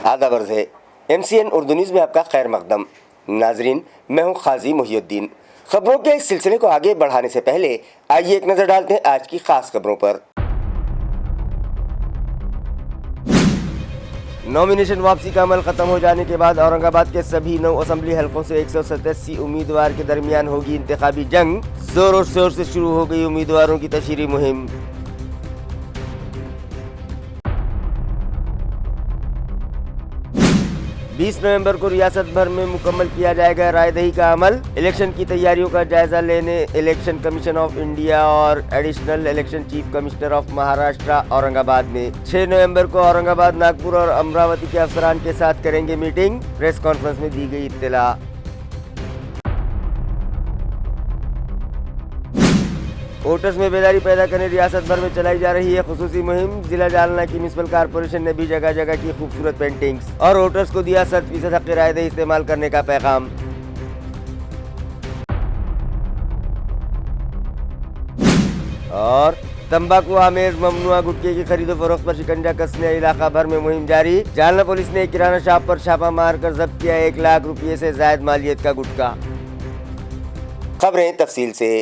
आदाब अर्ज़ है। MCN उर्दू न्यूज़ में आपका खैर मकदम। नाजरीन, मैं हूँ खाजी मुहियुद्दीन। खबरों के इस सिलसिले को आगे बढ़ाने से पहले आइए एक नज़र डालते हैं आज की खास खबरों पर। नॉमिनेशन वापसी का अमल खत्म हो जाने के बाद औरंगाबाद के सभी 9 असेंबली हलकों से 187 उम्मीदवार के दरमियान होगी इंतखाबी जंग। जोर शोर से शुरू हो गई उम्मीदवारों की तशरीह मुहिम। 20 नवंबर को रियासत भर में मुकम्मल किया जाएगा रायदही का अमल। इलेक्शन की तैयारियों का जायजा लेने इलेक्शन कमीशन ऑफ इंडिया और additional election chief commissioner of Maharashtra Aurangabad में 6 नवंबर को औरंगाबाद, नागपुर और अमरावती के अफसरान के साथ करेंगे मीटिंग। प्रेस कॉन्फ्रेंस में दी गई इत्तला। वोटर्स में बेदारी पैदा करने रियासत भर में चलाई जा रही है खुसूसी मुहिम। जिला जालना की म्युनिसिपल कारपोरेशन ने भी जगह जगह की खूबसूरत पेंटिंग्स और वोटर्स को दिया 100% हक़ रायदही इस्तेमाल करने का पैगाम। और तंबाकू आमेज ममनुआ गुटखे की खरीदो फरोख्त पर शिकंजा कसने इलाका भर में मुहिम जारी। जालना पुलिस ने किराना शॉप पर छापा मारकर जब्त किया 1 लाख रुपये से जायद मालियत का गुटखा। खबरें तफसील से।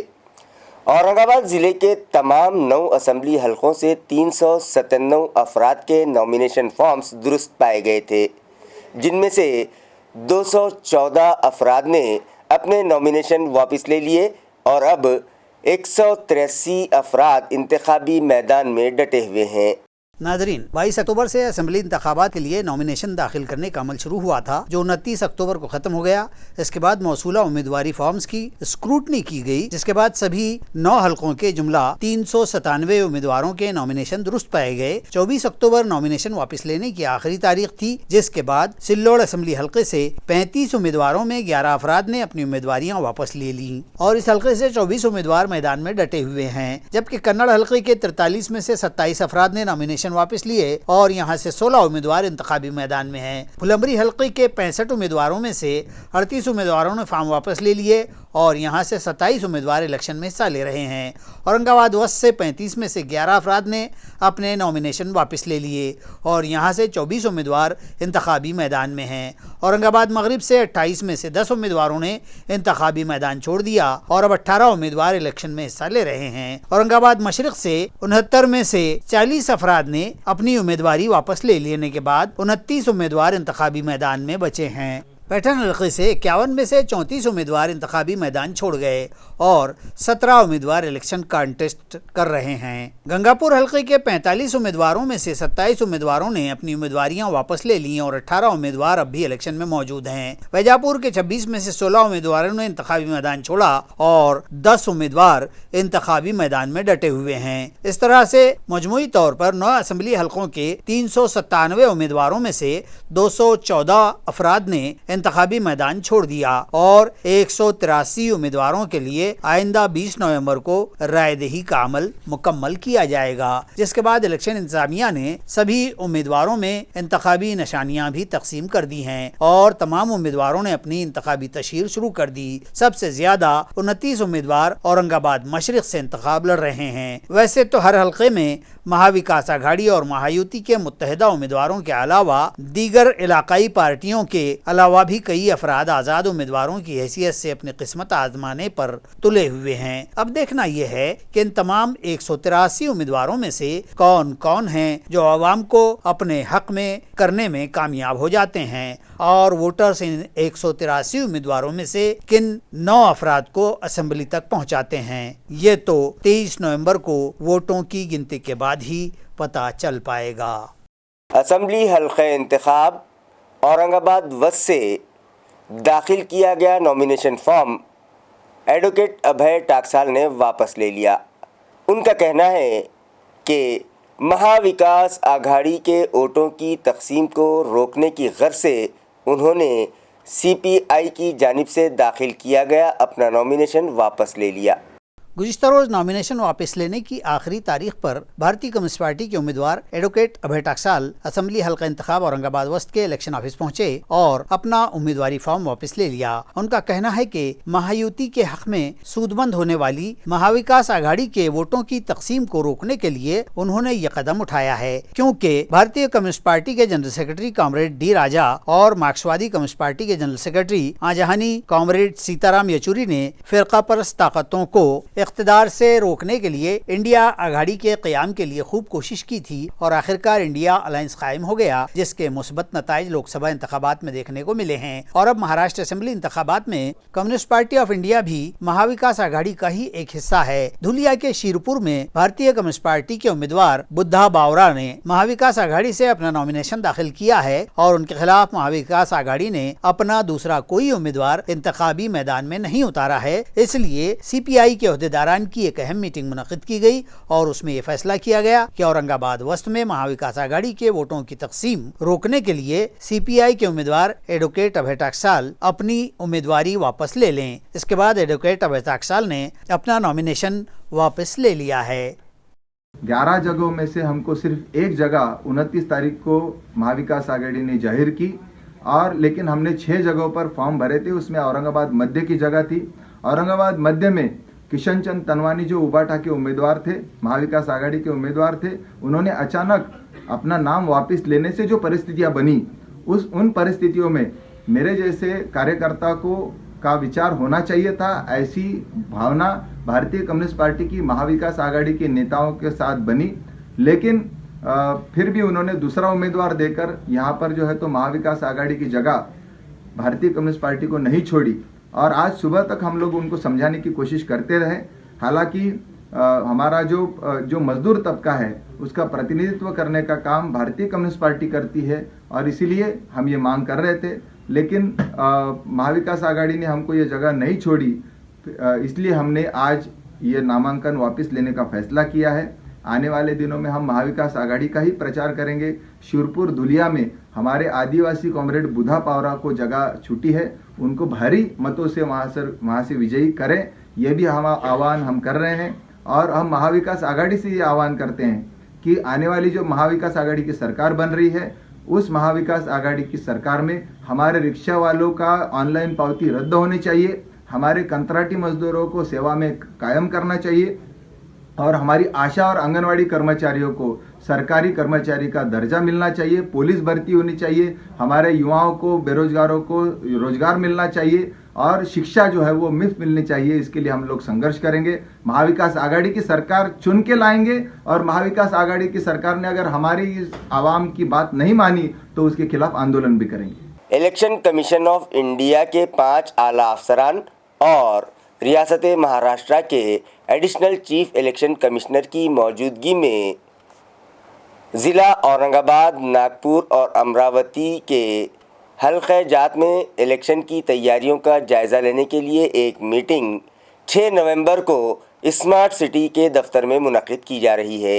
औरंगाबाद ज़िले के तमाम 9 असेंबली हलकों से 397 अफराद के नॉमिनेशन फॉर्म्स दुरुस्त पाए गए थे, जिनमें से 214 अफराद ने अपने नॉमिनेशन वापस ले लिए और अब 183 अफराद इंतखाबी मैदान में डटे हुए हैं। नाजरीन, 22 अक्टूबर से असेंबली इंतखाबात के लिए नॉमिनेशन दाखिल करने का अमल शुरू हुआ था, जो 29 अक्टूबर को खत्म हो गया। इसके बाद मौसूला उम्मीदवारी फॉर्म्स की स्क्रूटनी की गई, जिसके बाद सभी 9 हलकों के जुमला 397 उम्मीदवारों के नॉमिनेशन दुरुस्त पाए गए। 24 अक्टूबर नॉमिनेशन वापस लेने की आखिरी तारीख थी, जिसके बाद सिल्लोड़ असेंबली हल्के से 35 उम्मीदवारों में 11 अफराद ने अपनी उम्मीदवारियां वापस ले ली और इस हल्के से 24 उम्मीदवार मैदान में डटे हुए हैं। जबकि कन्नड़ हल्के के 43 में से 27 अफराद ने नॉमिनेशन वापस लिए और यहां से 16 उम्मीदवार इंतखाबी मैदान में हैं। फुलंबरी हल्के के 65 उम्मीदवारों में से 38 उम्मीदवारों ने फॉर्म वापस ले लिए और यहां से 27 उम्मीदवार इलेक्शन में हिस्सा ले रहे हैं। औरंगाबाद वस्त से 35 में से 11 अफराद ने अपने नॉमिनेशन वापस ले लिए और यहां से 24 उम्मीदवार इंतखाबी मैदान में हैं। औरंगाबाद मगरिब से 28 में से 10 उम्मीदवारों ने इंतखाबी मैदान छोड़ दिया और अब 18 उम्मीदवार इलेक्शन में हिस्सा ले रहे हैं। औरंगाबाद मशरिक से 69 में से 40 अफराद ने अपनी उम्मीदवारी वापस ले लेने के बाद 29 उम्मीदवार इंतखाबी मैदान में बचे हैं। पैठन हल्के से 51 में से 34 उम्मीदवार इंतखाबी मैदान छोड़ गए और 17 उम्मीदवार इलेक्शन कॉन्टेस्ट कर रहे हैं। गंगापुर हल्के के 45 उम्मीदवारों में से 27 उम्मीदवारों ने अपनी उम्मीदवारियां वापस ले ली और 18 उम्मीदवार अब भी इलेक्शन में मौजूद हैं। वैजापुर के 26 में से 16 उम्मीदवारों ने इंतखाबी मैदान छोड़ा और 10 उम्मीदवार इंतखाबी मैदान में डटे हुए हैं। इस तरह से मजमूई तौर पर 9 असेंबली हलकों के 397 उम्मीदवारों में से 214 अफराद ने इंतखाबी मैदान छोड़ दिया और 183 उम्मीदवारों के लिए आइंदा 20 नवंबर को रायदही का अमल मुकम्मल किया जाएगा, जिसके बाद इलेक्शन इंतजामिया ने सभी उम्मीदवारों में इंतखाबी निशानियां भी तकसीम कर दी हैं और तमाम उम्मीदवारों ने अपनी इंतखाबी तशहीर शुरू कर दी। सबसे ज्यादा 29 उम्मीदवार औरंगाबाद मशरिक से इंतखाब लड़ रहे हैं। वैसे तो हर हल्के में महाविकास आघाड़ी और महायुति के मुत्तहिदा उम्मीदवारों के अलावा दीगर इलाकाई पार्टियों के अलावा भी कई अफराद आज़ाद उम्मीदवारों की हैसियत से अपनी किस्मत आजमाने पर तुले हुए हैं। अब देखना यह है कि इन तमाम 183 उम्मीदवारों में से कौन कौन हैं जो आवाम को अपने हक में करने में कामयाब हो जाते हैं और वोटर्स इन 183 उम्मीदवारों में से किन 9 अफराद को असेंबली तक पहुंचाते हैं। ये तो 23 नवंबर को वोटों की गिनती के बाद ही पता चल पाएगा। असेंबली हल्के इंतखाब औरंगाबाद वस्त से दाखिल किया गया नॉमिनेशन फॉर्म एडवोकेट अभय टाकसाल ने वापस ले लिया। उनका कहना है कि महाविकास आघाड़ी के वोटों की तकसीम को रोकने की गर्ज से उन्होंने CPI की जानिब से दाखिल किया गया अपना नॉमिनेशन वापस ले लिया। गुज़िश्ता रोज नॉमिनेशन वापस लेने की आखिरी तारीख पर भारतीय कम्युनिस्ट पार्टी के उम्मीदवार एडवोकेट अभय टकसाल असेंबली हल्का इंतखाब औरंगाबाद वस्त के इलेक्शन ऑफिस पहुंचे और अपना उम्मीदवारी फॉर्म वापस ले लिया। उनका कहना है कि महायुति के हक में सूदबंद होने वाली महाविकास आघाड़ी के वोटों की तकसीम को रोकने के लिए उन्होंने ये कदम उठाया है, क्योंकि भारतीय कम्युनिस्ट पार्टी के general secretary comrade D Raja और मार्क्सवादी कम्युनिस्ट पार्टी के जनरल सेक्रेटरी आजहानी कॉमरेड सीताराम येचुरी ने फिरका परस्त ताकतों को इख्तिदार से रोकने के लिए इंडिया आघाड़ी के क़याम के लिए खूब कोशिश की थी और आखिरकार इंडिया अलायंस कायम हो गया, जिसके मुस्बत नताइज लोकसभा इंतखाबात में देखने को मिले हैं। और अब महाराष्ट्र असेंबली इंतखाबात में कम्युनिस्ट पार्टी ऑफ इंडिया भी महाविकास आघाड़ी का ही एक हिस्सा है। धुलिया के शीरपुर में भारतीय कम्युनिस्ट पार्टी के उम्मीदवार बुद्धा बावरा ने महाविकास आघाड़ी से अपना नॉमिनेशन दाखिल किया है और उनके खिलाफ महाविकास आघाड़ी ने अपना दूसरा कोई उम्मीदवार इंतखाबी मैदान में नहीं उतारा है। इसलिए CPI के अहदेदारान की एक अहम मीटिंग मुनक्किद की गई और उसमें यह फैसला किया गया कि औरंगाबाद वस्त में महाविकास आघाड़ी के वोटों की तकसीम रोकने के लिए CPI के उम्मीदवार एडवोकेट अभय टकसाल अपनी उम्मीदवारी वापस ले लें। इसके बाद एडवोकेट अभय टकसाल ने अपना नॉमिनेशन वापस ले लिया है। 11 जगहों में से हमको सिर्फ एक जगह 29 तारीख को महाविकास आघाड़ी ने जाहिर की और लेकिन हमने 6 जगहों पर फॉर्म भरे थे। उसमें औरंगाबाद मध्य की जगह थी। औरंगाबाद मध्य में किशन चंद तनवानी जो उबाटा के उम्मीदवार थे, महाविकास आघाड़ी के उम्मीदवार थे, उन्होंने अचानक अपना नाम वापस लेने से जो परिस्थितियां बनी उन परिस्थितियों में मेरे जैसे कार्यकर्ता का विचार होना चाहिए था। ऐसी भावना भारतीय कम्युनिस्ट पार्टी की महाविकास आघाड़ी के नेताओं के साथ बनी, लेकिन फिर भी उन्होंने दूसरा उम्मीदवार देकर यहाँ पर जो है तो महाविकास आघाड़ी की जगह भारतीय कम्युनिस्ट पार्टी को नहीं छोड़ी और आज सुबह तक हम लोग उनको समझाने की कोशिश करते रहे। हालांकि हमारा जो मजदूर तबका है उसका प्रतिनिधित्व करने का काम भारतीय कम्युनिस्ट पार्टी करती है और इसीलिए हम ये मांग कर रहे थे, लेकिन महाविकास आघाड़ी ने हमको ये जगह नहीं छोड़ी, इसलिए हमने आज ये नामांकन वापस लेने का फैसला किया है। आने वाले दिनों में हम महाविकास आघाड़ी का ही प्रचार करेंगे। शिरपुर धुलिया में हमारे आदिवासी कॉमरेड बुद्धा पावरा को जगह छूटी है, उनको भारी मतों से वहाँ से विजयी करें, यह भी हम आह्वान हम कर रहे हैं। और हम महाविकास आघाड़ी से ये आह्वान करते हैं कि आने वाली जो महाविकास आघाड़ी की सरकार बन रही है उस महाविकास आघाड़ी की सरकार में हमारे रिक्शा वालों का ऑनलाइन पावती रद्द होनी चाहिए, हमारे कंत्राटी मजदूरों को सेवा में कायम करना चाहिए और हमारी आशा और आंगनवाड़ी कर्मचारियों को सरकारी कर्मचारी का दर्जा मिलना चाहिए, पुलिस भर्ती होनी चाहिए, हमारे युवाओं को बेरोजगारों को रोजगार मिलना चाहिए और शिक्षा जो है वो मुफ्त मिलनी चाहिए। इसके लिए हम लोग संघर्ष करेंगे। महाविकास आघाड़ी की सरकार चुन के लाएंगे और महाविकास आघाड़ी की सरकार ने अगर हमारी आवाम की बात नहीं मानी तो उसके खिलाफ आंदोलन भी करेंगे। इलेक्शन कमीशन ऑफ इंडिया के 5 आला अफसरान और रियासत महाराष्ट्र के एडिशनल चीफ इलेक्शन कमिश्नर की मौजूदगी में ज़िला औरंगाबाद, नागपुर और अमरावती के हल्क़े जात में इलेक्शन की तैयारियों का जायज़ा लेने के लिए एक मीटिंग 6 नवंबर को स्मार्ट सिटी के दफ्तर में मुनक़िद की जा रही है।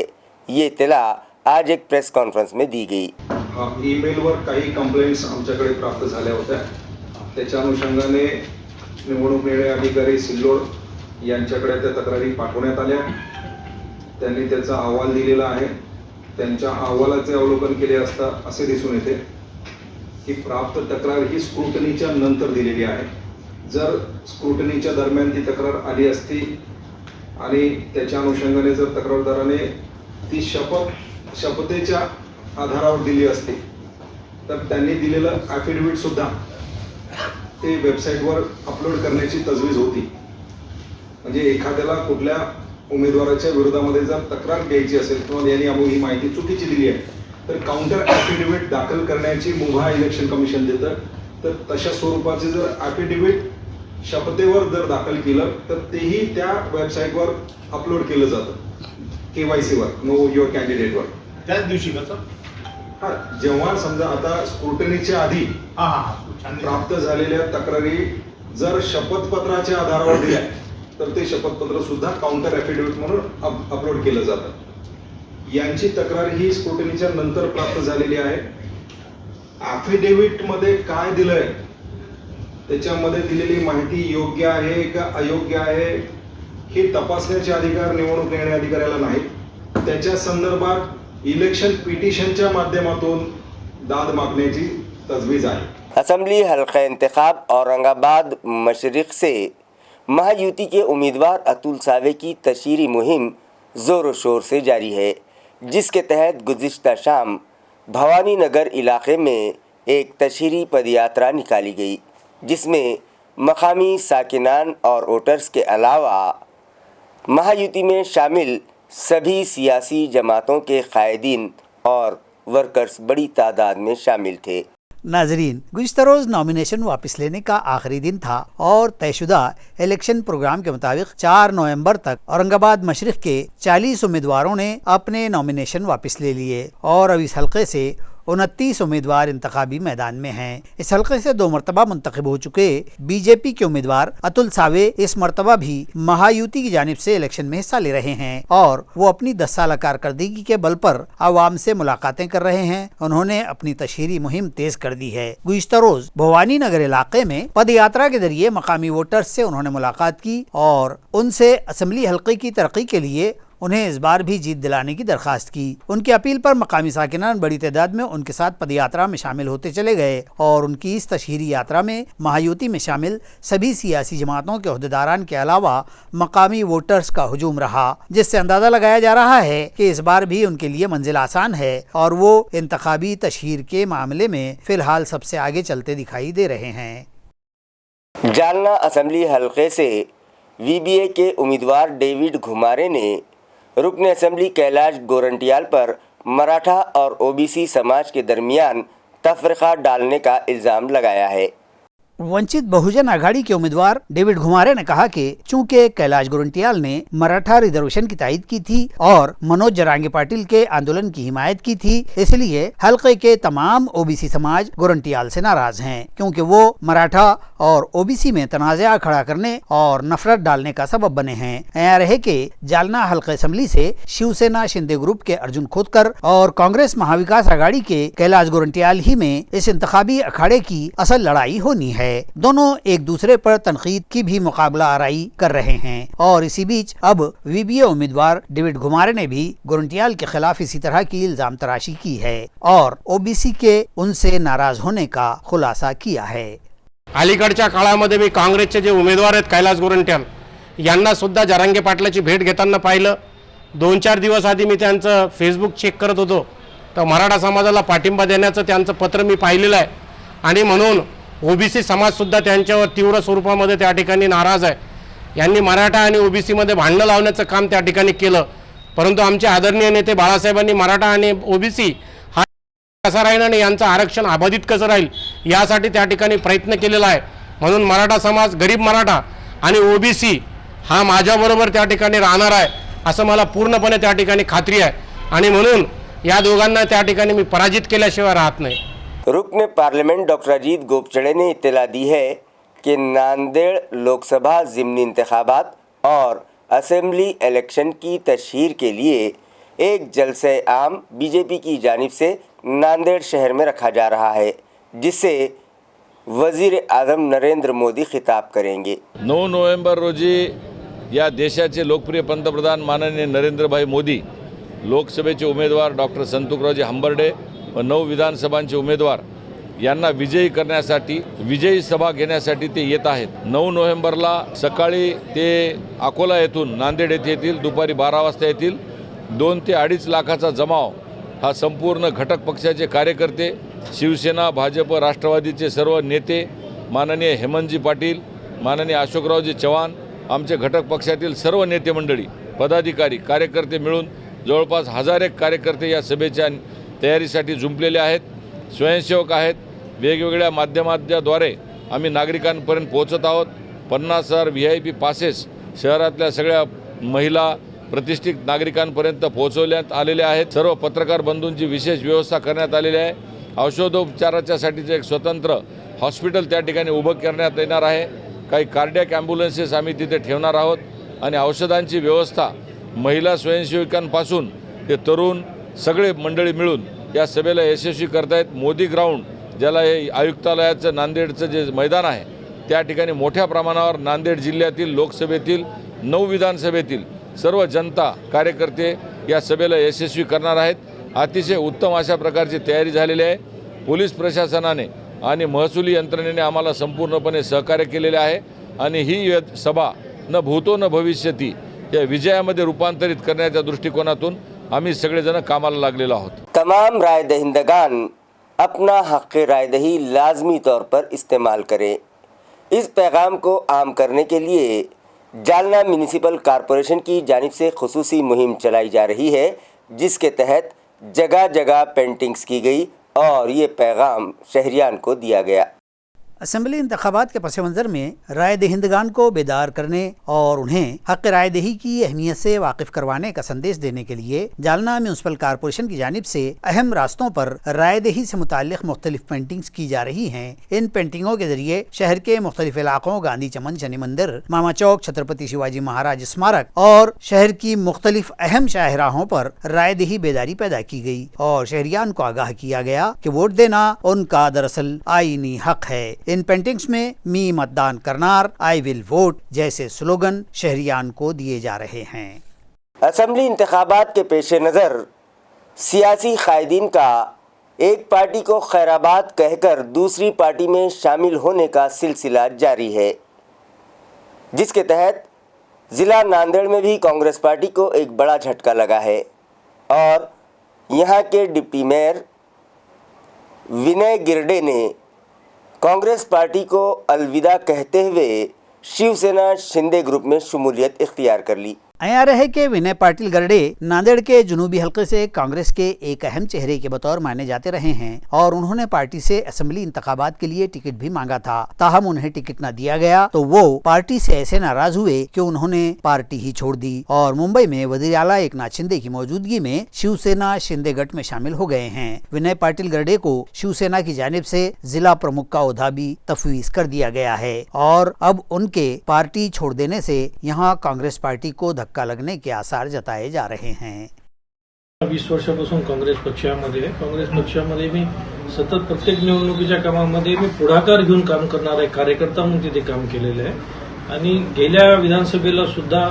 ये इत्तला आज एक प्रेस कॉन्फ्रेंस में दी गई। ईमेलवर काही कंप्लेंट्स आमच्याकडे प्राप्त झाल्या होत्या, त्याच्या अनुषंगाने निवडणूक निर्णय अधिकारी सिल्लोड यांच्याकडे त्या तक्रारी पाठवण्यात आल्या। त्यांनी त्याचा अहवाल दिलेला आहे। त्यांच्या अहवालाचे अवलोकन केले असता असे दिसून येते की प्राप्त तक्रार ही स्क्रूटनीच्या नंतर दिलेली आहे। जर स्क्रूटनीच्या दरम्यान ती तक्रार आली असती आणि त्याच्या अनुषंगाने जर तक्रारदाराने ती शपथेच्या आधारावर दिली असती तर त्यांनी दिलेलं ॲफिडेव्हिट सुद्धा ते वेबसाईटवर अपलोड करण्याची तजवीज होती। म्हणजे एखाद्याला कुठल्या उमेदवाराच्या विरोधामध्ये जर तक्रार द्यायची असेल किंवा यांनी आम्ही ही माहिती चुकीची दिली आहे तर काउंटर ॲफिडेव्हिट दाखल करण्याची मुभा इलेक्शन कमिशन देतं। तर तशा स्वरूपाचे जर ॲफिडेव्हिट शपथेवर जर दाखल केलं तर तेही त्या वेबसाईटवर अपलोड केलं जातं, KYC वर, नो युअर कॅन्डिडेटवर। त्याच दिवशी कसं जेव्हा समजा आता स्क्रूटनीच्या आधी प्राप्त झालेल्या तक्रारी जर शपथपत्राच्या आधारावर दिल्या तर ते शपथपत्र सुद्धा काउंटर ॲफिडेव्हिट म्हणून अपलोड केलं जातं। यांची तक्रार ही स्क्रूटनीच्या नंतर प्राप्त झालेली आहे। ॲफिडेव्हिट मध्ये काय दिलंय त्याच्यामध्ये दिलेली माहिती योग्य आहे का अयोग्य आहे हे तपासण्याचे अधिकार निवडणूक निर्णय अधिकाऱ्याला नाहीत. त्याच्या संदर्भात इलेक्शन पिटिशनच्या माध्यमातून दाद मागण्याची तजवीज आहे. असम्बली हल्का इंतखाब औरंगाबाद मशरिक से महायुति के उम्मीदवार अतुल सावे की तशहीरी मुहिम ज़ोर शोर से जारी है, जिसके तहत गुज़िश्ता शाम भवानी नगर इलाके में एक तशहीरी पदयात्रा निकाली गई, जिसमें मकामी साकिनान और वोटर्स के अलावा महायुति में शामिल सभी सियासी जमातों के कायदीन और वर्कर्स बड़ी तादाद में शामिल थे. नाजरीन, गुज़िश्ता रोज़ नॉमिनेशन वापस लेने का आखिरी दिन था और तयशुदा इलेक्शन प्रोग्राम के मुताबिक 4 नवंबर तक औरंगाबाद मशरिक के 40 उम्मीदवारों ने अपने नॉमिनेशन वापस ले लिए और अब इस हल्के से 29 उम्मीदवार इंतखाबी मैदान में हैं। इस हल्के से 2 मरतबा मुंतखब हो चुके बीजेपी के उम्मीदवार अतुल सावे इस मरतबा भी महायुति की जानिब से इलेक्शन में हिस्सा ले रहे हैं और वो अपनी 10 साल कारकर्दगी के बल पर आवाम से मुलाकातें कर रहे हैं। उन्होंने अपनी तशहीरी मुहिम तेज कर दी है। गुज़िश्ता रोज भवानी नगर इलाके में पद यात्रा के जरिए मकामी वोटर्स से उन्होंने मुलाकात की और उनसे असम्बली हल्के की तरक्की के लिए उन्हें इस बार भी जीत दिलाने की दरखास्त की। उनकी अपील पर मकामी साकिनान बड़ी तादाद में उनके साथ पदयात्रा में शामिल होते चले गए और उनकी इस तशहीरी यात्रा में महायुति में शामिल सभी सियासी जमातों के ओहदेदारान के अलावा मकामी वोटर्स का हुजूम रहा, जिससे अंदाजा लगाया जा रहा है कि इस बार भी उनके लिए मंजिल आसान है और वो इंतखाबी तशहीर के मामले में फिलहाल सबसे आगे चलते दिखाई दे रहे हैं। जालना असम्बली हल्के से वीबीए के उम्मीदवार डेविड घुमारे ने रुकन असम्बली कैलाश गोरंटियाल पर मराठा और ओबीसी समाज के दरमियान तफरीका डालने का इल्ज़ाम लगाया है। वंचित बहुजन आघाड़ी के उम्मीदवार डेविड घुमारे ने कहा कि चूंकि कैलाश गोरंटियाल ने मराठा रिजर्वेशन की तायद की थी और मनोज जरांगे पाटिल के आंदोलन की हिमायत की थी, इसलिए हल्के के तमाम ओबीसी समाज गोरंटियाल से नाराज हैं, क्योंकि वो मराठा और ओबीसी में तनाज़ा खड़ा करने और नफरत डालने का सबब बने हैं। यहाँ रहे कि जालना हल्का असम्बली से शिवसेना शिंदे ग्रुप के अर्जुन खोतकर और कांग्रेस महाविकास आघाड़ी के कैलाश गोरंटियाल ही में इस इंतखाबी अखाड़े की असल लड़ाई होनी है। दोनों एक दूसरे पर तनकीद की भी मुकाबला आराई कर रहे हैं और इसी बीच अब वीबीए उम्मीदवार डेविड घुमारे ने भी गोरंटियाल के खिलाफ इसी तरह की इल्जाम तराशी की है और ओबीसी के उनसे नाराज होने का खुलासा किया है। अलीकडच्या काळामध्ये मी काँग्रेसचे जे उमेदवार आहेत कैलाश गोरंट्याल यांना सुद्धा जरांगे पाटलाची भेट घेताना पाहिलं। 2-4 दिवस आधी मी त्यांचं फेसबुक चेक करत होतो तर मराठा समाजाला पाठिंबा देण्याचं त्यांचं पत्र मी पाहिलेलं आहे आणि म्हणून ओबीसी समाज सुद्धा त्यांच्यावर तीव्र स्वरूपामध्ये त्या ठिकाणी नाराज आहे। यांनी मराठा आणि ओबीसी मध्ये भांडण लावण्याचं काम त्या ठिकाणी केलं, परंतु आमचे आदरणीय नेते बाळासाहेबांनी मराठा आणि ओबीसी हा कसा राहील आणि यांचं आरक्षण अबाधित कसं राहील यासाठी त्या ठिकाणी प्रयत्न केलेला आहे। म्हणून मराठा समाज, गरीब मराठा आणि ओबीसी हा माझ्याबरोबर त्या ठिकाणी राहणार आहे असं मला पूर्णपणे त्या ठिकाणी खात्री आहे आणि म्हणून या दोघांना त्या ठिकाणी मी पराजित केल्याशिवाय राहत नाही। रुकन पार्लियामेंट डॉक्टर अजीत गोपचड़े ने इत्तला दी है कि नांदेड़ लोकसभा ज़िमनी इंतखाबात और असेंबली इलेक्शन की तशहीर के लिए एक जलसे आम बीजेपी की जानिब से नांदेड़ शहर में रखा जा रहा है, जिससे वज़ीर आज़म नरेंद्र मोदी खिताब करेंगे। 9 नोव्हेंबर रोजी या देशाचे लोकप्रिय पंतप्रधान माननीय नरेंद्रभाई मोदी, लोकसभेचे उमेदवार डॉक्टर संतुकरावजी हंबर्डे व 9 विधानसभांचे उमेदवार यांना विजयी करण्यासाठी विजयी सभा घेण्यासाठी ते येत आहेत। 9 नोव्हेंबरला सकाळी ते अकोला येथून नांदेड येथे येतील, दुपारी 12 वाजता येतील। 2 ते 2.5 लाखाचा जमाव हा संपूर्ण घटक पक्षाचे कार्यकर्ते, शिवसेना, भाजप, राष्ट्रवादीचे सर्व नेते, माननीय हेमंतजी पाटील, माननीय अशोकरावजी चव्हाण, आमचे घटक पक्षातील सर्व नेते मंडळी, पदाधिकारी, कार्यकर्ते मिळून जवळपास 1000 कार्यकर्ते या सभेच्या तयारीसाठी जुंपलेले आहेत। स्वयंसेवक आहेत। वेगवेगळ्या माध्यमांद्वारे आम्ही नागरिकांपर्यंत पोहोचत आहोत। 50,000 VIP पासेस शहरातल्या सगळ्या महिला प्रतिष्ठित नागरिकांपर्यंत पोहोचवण्यात आलेले आहेत। सर्व पत्रकार बंधूंची विशेष व्यवस्था करण्यात आलेली आहे। औषधोपचाराच्यासाठीचे एक स्वतंत्र हॉस्पिटल त्या ठिकाणी उभं करण्यात येणार आहे। काही कार्डियक ॲम्ब्युलन्सेस आम्ही तिथे ठेवणार आहोत आणि औषधांची व्यवस्था महिला स्वयंसेविकांपासून ते तरुण सगळे मंडळी मिळून या सभेला यशस्वी करतायत। मोदी ग्राउंड, ज्याला हे आयुक्तालयाचं नांदेडचं जे मैदान आहे, त्या ठिकाणी मोठ्या प्रमाणावर नांदेड जिल्ह्यातील लोकसभेतील 9 विधानसभेतील सर्व जनता कार्यकर्ते या सभेला यशस्वी करणार आहेत. अतिशय उत्तम अशा प्रकारची तयारी झालेली आहे. पोलीस प्रशासनाने आणि महसुली यंत्रणेने आम्हाला संपूर्णपणे सहकार्य केलेले आहे आणि ही सभा न भूतो न भविष्यती या विजयामध्ये रूपांतरित करण्याच्या दृष्टिकोनातून आम्ही सगळेजण कामाला लागलेलो आहोत. तमाम राय दहिंदगान अपना हक़ राय दही लाजमी तौर पर इस्तेमाल करें. इस पैगाम को आम करने के लिए जालना म्यूनिसिपल कॉरपोरेशन की जानिब से खुसूसी मुहिम चलाई जा रही है, जिसके तहत जगह जगह पेंटिंग्स की गई और ये पैगाम शहरियान को दिया गया. असम्बली इंतखाबात के पस मंज़र में राय दहिंदगान को बेदार करने और उन्हें हक़ राय दही की अहमियत से वाकिफ करवाने का संदेश देने के लिए जालना म्यूनिसिपल कॉरपोरेशन की जानिब से अहम रास्तों पर राय दही से मुताल्लिक़ मुख्तलिफ पेंटिंग्स की जा रही हैं. इन पेंटिंगों के जरिए शहर के मुख्तलिफ इलाकों, गांधी चमन, शनि मंदिर, मामा चौक, छत्रपति शिवाजी महाराज स्मारक और शहर की मुख्तलिफ अहम शाहराहों पर राय दही बेदारी पैदा की गई और शहरियान को आगाह किया गया कि वोट देना उनका दरअसल आईनी हक है. इन पेंटिंग्स में मी मतदान करनार, आई विल वोट जैसे स्लोगन शहरियान को दिए जा रहे हैं. असम्बली इंतखाबात के पेश नज़र सियासी कायदीन का एक पार्टी को खैराबाद कहकर दूसरी पार्टी में शामिल होने का सिलसिला जारी है, जिसके तहत ज़िला नांदेड़ में भी कांग्रेस पार्टी को एक बड़ा झटका लगा है और यहाँ के डिप्टी मेयर विनय गिरडे ने कांग्रेस पार्टी को अलविदा कहते हुए शिवसेना शिंदे ग्रुप में शमूलियत इख्तियार कर ली. आया रहे कि विनय पाटिल गरडे नांदेड़ के जुनूबी हल्के से कांग्रेस के एक अहम चेहरे के बतौर माने जाते रहे हैं और उन्होंने पार्टी से असेंबली इंतखाबात के लिए टिकट भी मांगा था. ताहम उन्हें टिकट न दिया गया तो वो पार्टी से ऐसे नाराज हुए कि उन्होंने पार्टी ही छोड़ दी और मुंबई में वज़ीर आला एकनाथ शिंदे की मौजूदगी में शिवसेना शिंदे गठ में शामिल हो गए हैं. विनय पाटिल गरडे को शिवसेना की जानिब से जिला प्रमुख का ओहदा भी तफवीज कर दिया गया है और अब उनके पार्टी छोड़ देने से यहाँ कांग्रेस पार्टी को धक्का लगने के आसार जताए जा रहे हैं. 20 वर्षापासून काँग्रेस पक्षामध्ये आहे. काँग्रेस पक्षामध्ये मी सतत प्रत्येक निवडणुकीच्या कामामध्ये मी पुढाकार घेऊन काम करणार आहे, कार्यकर्ता म्हणून तिथे काम केलेलं आहे आणि गेल्या विधानसभेला सुद्धा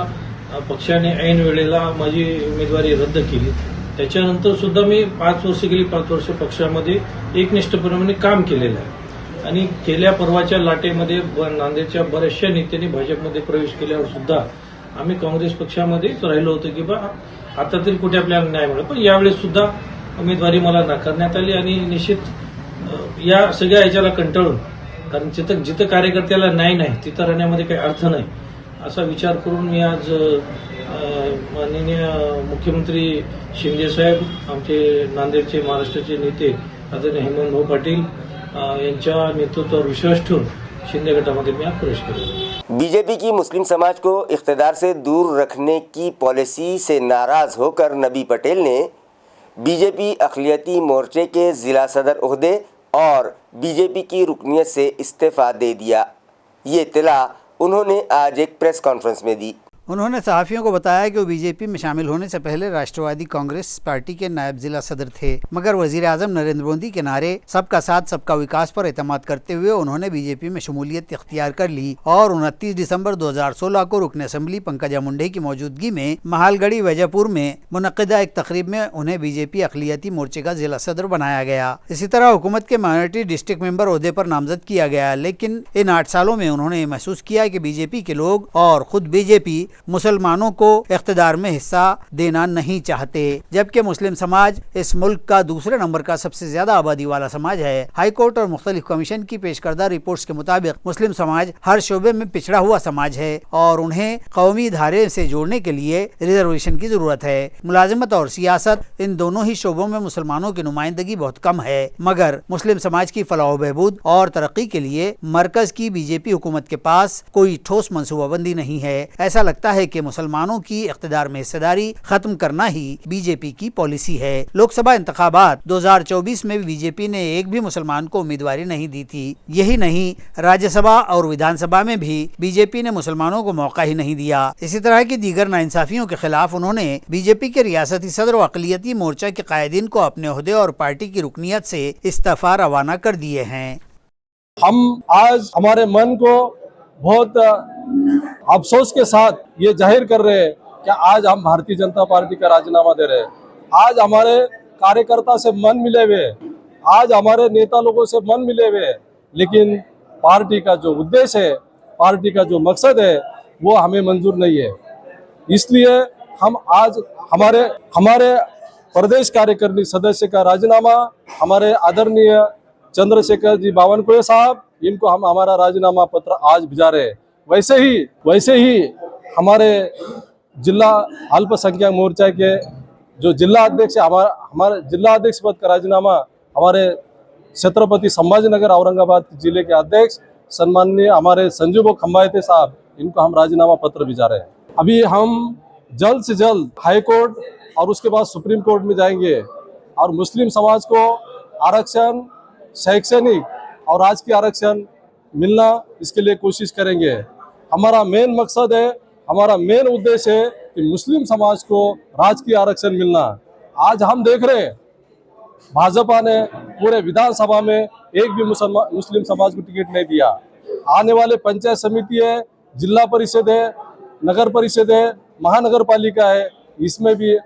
पक्षाने ऐन वेळेला माझी उमेदवारी रद्द केली. त्याच्यानंतर सुद्धा मी 5 वर्ष गेली 5 वर्ष पक्षामध्ये एकनिष्ठपणे काम केलेलं आहे आणि गेल्या परवाच्या लाटेमध्ये नांदेडच्या बऱ्याचशा नेत्यांनी भाजपमध्ये प्रवेश केल्यावर सुद्धा आम्ही काँग्रेस पक्षामध्येच राहिलो होतो की बा आता तरी कुठे आपल्याला न्याय मिळेल. पण यावेळेस सुद्धा उमेदवारी मला नाकारण्यात आली आणि निश्चित या सगळ्या याच्याला कंटाळून, कारण जिथं कार्यकर्त्याला न्याय नाही तिथं राहण्यामध्ये काही अर्थ नाही असा विचार करून मी आज माननीय मुख्यमंत्री शिंदे साहेब, आमचे नांदेडचे महाराष्ट्राचे नेते आदरणीय हेमंतभाऊ पाटील यांच्या नेतृत्वावर विश्वास ठेवून शिंदे गटामध्ये मी आज प्रवेश केला. बीजेपी की मुस्लिम समाज को इख्तिदार से दूर रखने की पॉलिसी से नाराज होकर नबी पटेल ने बीजेपी अक़लियती मोर्चे के ज़िला सदर ओहदे और बीजेपी की रुकनियत से इस्तीफ़ा दे दिया. ये इत्तला उन्होंने आज एक प्रेस कॉन्फ्रेंस में दी. उन्होंने सहाफ़ियों को बताया कि वो बीजेपी में शामिल होने से पहले राष्ट्रवादी कांग्रेस पार्टी के नायब जिला सदर थे, मगर वज़ीर आज़म नरेंद्र मोदी के नारे सबका साथ सबका विकास पर एतमाद करते हुए उन्होंने बीजेपी में शमूलियत इख्तियार कर ली और 29 दिसंबर 2016 को रुकन असेंबली पंकजा मुंडे की मौजूदगी में महालगढ़ी वैजापुर में मुनक़िदा एक तकरीब में उन्हें बीजेपी अक़लियती मोर्चे का जिला सदर बनाया गया. इसी तरह हुकूमत के माइनॉरिटी डिस्ट्रिक्ट मेंबर ओहदे पर नामजद किया गया, लेकिन इन 8 सालों में उन्होंने महसूस किया कि बीजेपी के लोग और खुद बीजेपी मुसलमानों को इख्तिदार में हिस्सा देना नहीं चाहते, जबकि मुस्लिम समाज इस मुल्क का दूसरे नंबर का सबसे ज्यादा आबादी वाला समाज है. हाई कोर्ट और मुख्तलिफ कमीशन की पेश करदा रिपोर्ट्स के मुताबिक मुस्लिम समाज हर शोबे में पिछड़ा हुआ समाज है और उन्हें कौमी धारे से जोड़ने के लिए रिजर्वेशन की जरूरत है. मुलाजिमत और सियासत इन दोनों ही शोबों में मुसलमानों की नुमाइंदगी बहुत कम है, मगर मुस्लिम समाज की फलाह बहबूद और तरक्की के लिए मरकज की बीजेपी हुकूमत के पास कोई ठोस मनसूबाबंदी नहीं है. ऐसा लगता है कि मुसलमानों की इख्तिदार में हिस्सेदारी खत्म करना ही बीजेपी की पॉलिसी है. लोकसभा इंतखाबात 2024 में बीजेपी ने एक भी मुसलमान को उम्मीदवारी नहीं दी थी. यही नहीं, राज्यसभा और विधानसभा में भी बीजेपी ने मुसलमानों को मौका ही नहीं दिया. इसी तरह की दीगर नाइंसाफियों के खिलाफ उन्होंने बीजेपी के रियासती सदर व अक़लियती मोर्चा के कायदीन को अपने ओहदे और पार्टी की रुकनियत से इस्तीफा रवाना कर दिए हैं. हम आज हमारे मन को बहुत अफसोस के साथ ये जाहिर कर रहे हैं कि आज हम भारतीय जनता पार्टी का राजीनामा दे रहे हैं। आज हमारे कार्यकर्ता से मन मिले हुए, आज हमारे नेता लोगों से मन मिले हुए, लेकिन पार्टी का जो उद्देश्य है, पार्टी का जो मकसद है, वो हमें मंजूर नहीं है। इसलिए हम आज हमारे प्रदेश कार्यकारिणी सदस्य का राजीनामा हमारे आदरणीय चंद्रशेखर जी बावनकुळे साहब, इनको हम हमारा राजीनामा पत्र आज भिजा रहे हैं। वैसे ही हमारे जिला अल्पसंख्यक मोर्चा के जो जिला अध्यक्ष, हमारे जिला अध्यक्ष पद का राजीनामा हमारे छत्रपति संभाजीनगर औरंगाबाद जिले के अध्यक्ष सम्माननीय हमारे संजू खंबायते साहब, इनको हम राजीनामा पत्र भिजा रहे हैं। अभी हम जल्द से जल्द हाई कोर्ट और उसके बाद सुप्रीम कोर्ट में जाएंगे और मुस्लिम समाज को आरक्षण, शैक्षणिक और राजकीय आरक्षण मिलना, इसके लिए कोशिश करेंगे। हमारा मेन मकसद है, हमारा मेन उद्देश्य है कि मुस्लिम समाज को राजकीय आरक्षण मिलना। आज हम देख रहे हैं भाजपा ने पूरे विधानसभा में एक भी मुस्लिम समाज को टिकट नहीं दिया। आने वाले पंचायत समिति है, जिला परिषद है, नगर परिषद है, महानगर पालिका है, इसमें भी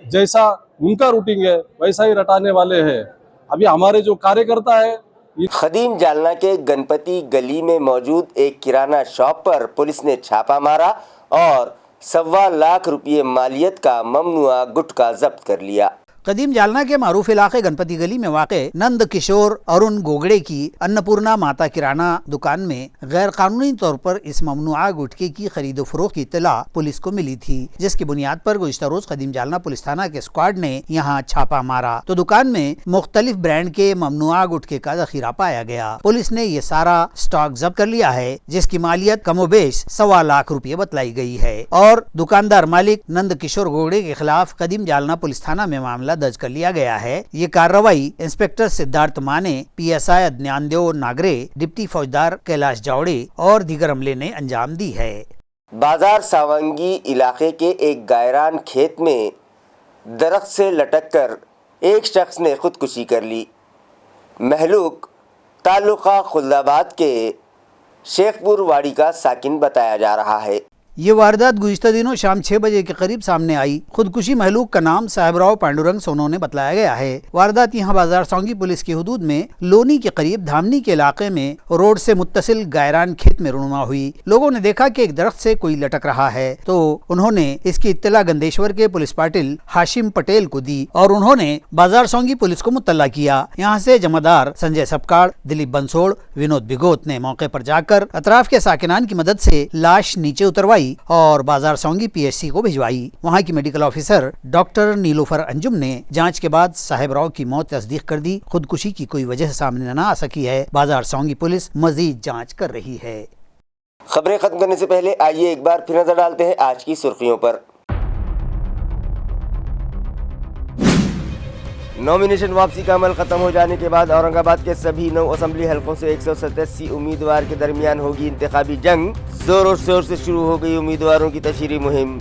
जैसा उनका रूटिंग है वैसा ही रटाने वाले हैं। अभी हमारे जो कार्यकर्ता है, खदीम जालना के गणपति गली में मौजूद एक किराना शॉप पर पुलिस ने छापा मारा और 1.25 लाख रुपये मालियत का ममनुआ गुटखा जब्त कर लिया। कदीम जालना के मारूफ इलाके गणपति गली में वाक़े नंद किशोर अरुण गोगड़े की अन्नपूर्णा माता किराना दुकान में गैर कानूनी तौर पर इस ममनुआ गुटखे की खरीदो फरोख्त की इत्तला पुलिस को मिली थी, जिसकी बुनियाद पर गुज़िश्ता रोज कदीम जालना पुलिस थाना के स्क्वाड ने यहां छापा मारा तो दुकान में मुख्तलिफ ब्रांड के ममनुआ गुटखे का जखीरा पाया गया। पुलिस ने ये सारा स्टॉक जब्त कर लिया है, जिसकी मालियत कमोबेश 1.25 लाख रुपये बतलाई गई है और दुकानदार मालिक नंद किशोर गोगड़े के खिलाफ कदीम जालना पुलिस थाना में मामला दर्ज कर लिया गया है। ये कार्रवाई इंस्पेक्टर सिद्धार्थ माने, PSI अज्ञानदेव नागरे, डिप्टी फौजदार कैलाश जावड़े और दीगर अमले ने अंजाम दी है। बाजार सावंगी इलाके के एक गायरान खेत में दरख्त से लटककर एक शख्स ने खुदकुशी कर ली। महलूक तालुका खुल्दाबाद के शेखपुर वाड़ी का साकिन बताया जा रहा है। ये वारदात गुज़िश्ता दिनों शाम 6 बजे के करीब सामने आई। खुदकुशी महलूक का नाम साहिबराव पांडुरंग सोनो ने बतलाया गया है। वारदात यहाँ बाजार सौंगी पुलिस की हुदूद में लोनी के करीब धामनी के इलाके में रोड से मुत्तसिल गायरान खेत में रुनुमा हुई। लोगों ने देखा कि एक दरख्त से कोई लटक रहा है तो उन्होंने इसकी इत्तला गंदेश्वर के पुलिस पाटिल हाशिम पटेल को दी और उन्होंने बाजार सौंगी पुलिस को मुत्तला किया। यहाँ से जमादार संजय सपकाड़, दिलीप बंसोड़, विनोद बिगोत ने मौके पर जाकर अतराफ के साकिनान की मदद से लाश नीचे उतरवाई और बाजार सौंगी PHC को भिजवाई। वहां की medical officer doctor Nilofar Anjum ने जांच के बाद साहिबराव की मौत तस्दीक कर दी। खुदकुशी की कोई वजह सामने न आ सकी है। बाजार सौंगी पुलिस मजीद जांच कर रही है। खबरें खत्म करने से पहले आइए एक बार फिर नजर डालते हैं आज की सुर्खियों पर। नॉमिनेशन वापसी का अमल खत्म हो जाने के बाद औरंगाबाद के सभी 9 असेंबली हलकों से 187 उम्मीदवार के दरमियान होगी इंतखाबी जंग। जोर और शोर से शुरू हो गई उम्मीदवारों की तशहीरी मुहिम।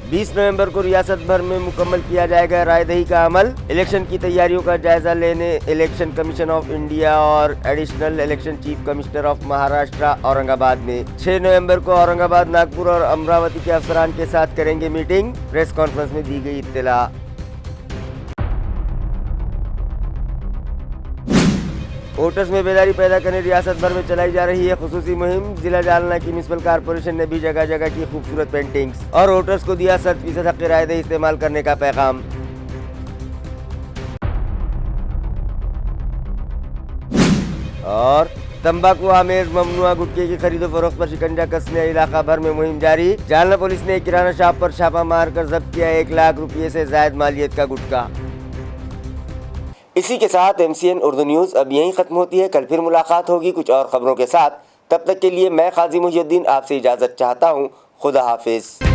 बीस नवंबर को रियासत भर में मुकम्मल किया जाएगा रायदही का अमल। इलेक्शन की तैयारियों का जायजा लेने इलेक्शन कमीशन ऑफ इंडिया और additional election chief commissioner of Maharashtra Aurangabad में 6 नवंबर को औरंगाबाद, नागपुर और अमरावती के अफसरान के साथ करेंगे मीटिंग। प्रेस कॉन्फ्रेंस में दी गई इत्तला। वोटर्स में बेदारी पैदा करने रियासत भर में चलाई जा रही है खुसूसी मुहिम। जिला जालना की म्युनिसिपल कारपोरेशन ने भी जगह जगह की खूबसूरत पेंटिंग्स और वोटर्स को दिया 100% हक़ रायदही इस्तेमाल करने का पैगाम। और तंबाकू आमेज ममनुआ गुटखे की खरीदो फरोख्त पर शिकंजा कसने इलाका भर में मुहिम जारी। जालना पुलिस ने किराना शॉप पर छापा मारकर जब्त किया 1 लाख रुपये से जायद मालियत का गुटखा। इसी के साथ MCN उर्दू न्यूज़ अब यहीं ख़त्म होती है। कल फिर मुलाकात होगी कुछ और ख़बरों के साथ। तब तक के लिए मैं काजी मुहिउद्दीन आपसे इजाज़त चाहता हूँ। खुदा हाफिज़।